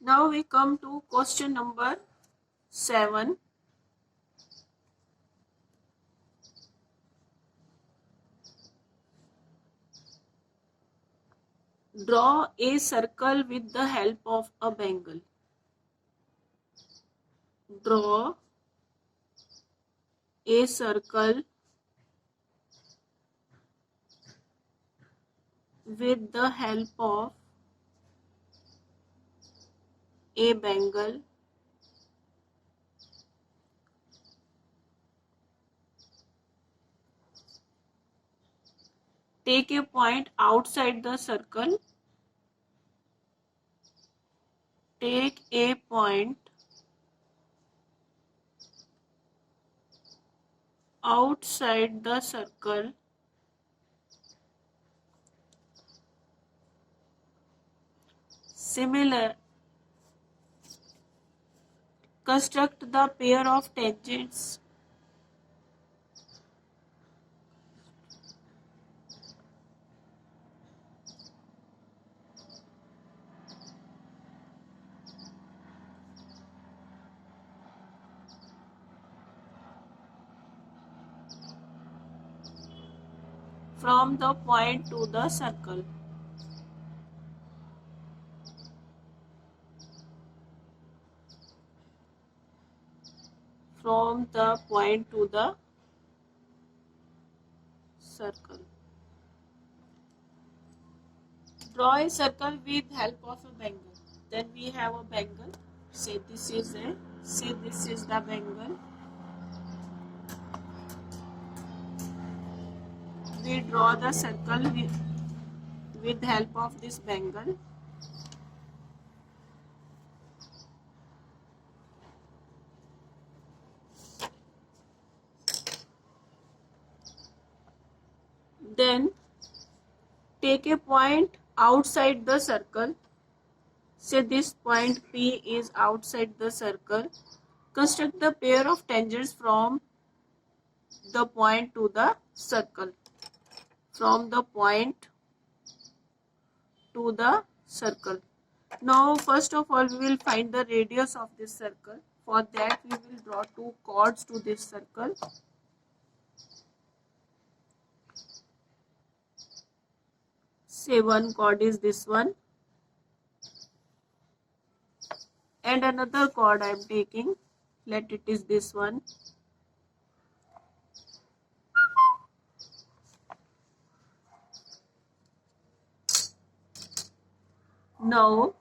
Now we come to question number 7. Draw a circle with the help of a bangle. Draw a circle with the help of a bangle. Take a point outside the circle. Take a point outside the circle. Similar, construct the pair of tangents from the point to the circle. From the point to the circle. Draw a circle with help of a bangle. Then we have a bangle. Say this is the bangle. We draw the circle with help of this bangle. Then take a point outside the circle. Say this point P is outside the circle. Construct the pair of tangents from the point to the circle. From the point to the circle. Now first of all we will find the radius of this circle. For that we will draw two chords to this circle. Say one chord is this one and another chord I am taking. Let it is this one. Now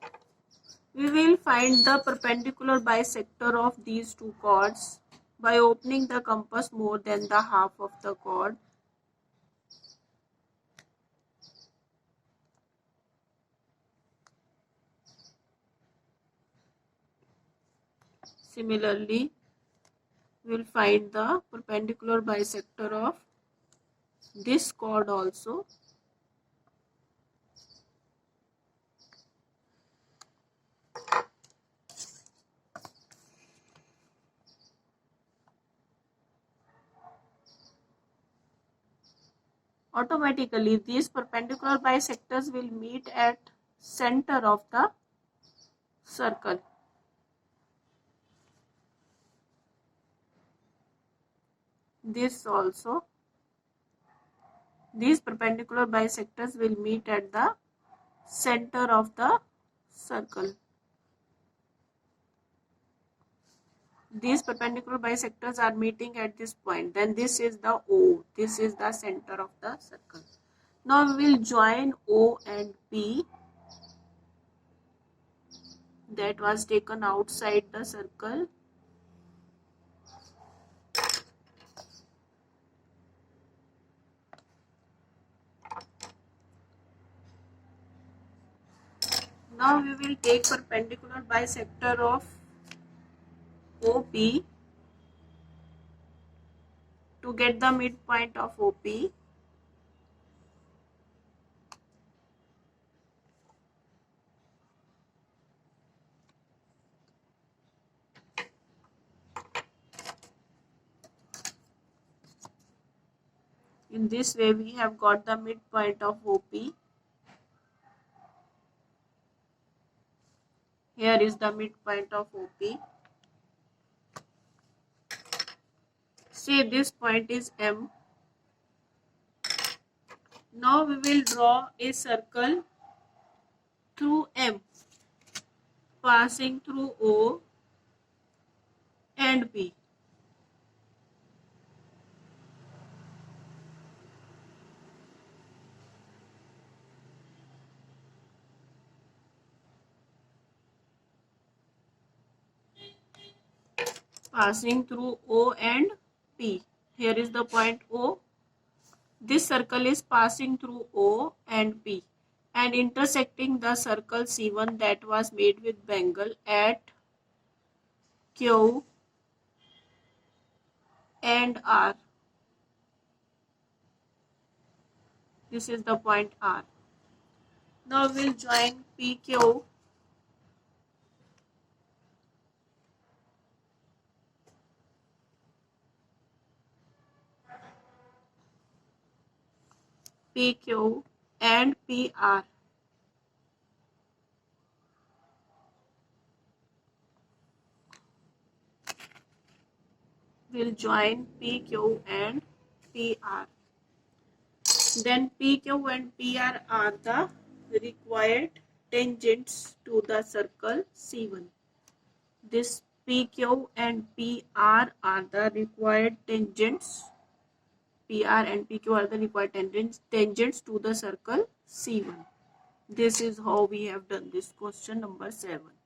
we will find the perpendicular bisector of these two chords by opening the compass more than the half of the chord. Similarly, we will find the perpendicular bisector of this chord also. Automatically, these perpendicular bisectors will meet at center of the circle. This also. These perpendicular bisectors will meet at the center of the circle. These perpendicular bisectors are meeting at this point. Then this is the O. This is the center of the circle. Now we will join O and P that was taken outside the circle. Now we will take perpendicular bisector of OP to get the midpoint of OP. In this way we have got the midpoint of OP. Here is the midpoint of OP. Say this point is M. Now we will draw a circle through M, passing through O and P. Passing through O and P. Here is the point O. This circle is passing through O and P and intersecting the circle C1 that was made with bangle at Q and R. This is the point R. Now we'll join PQ PQ and PR. We'll join PQ and PR. Then PQ and PR are the required tangents to the circle C1. This PQ and PR are the required tangents. PR and PQ are the required tangents to the circle C1. This is how we have done this question number 7.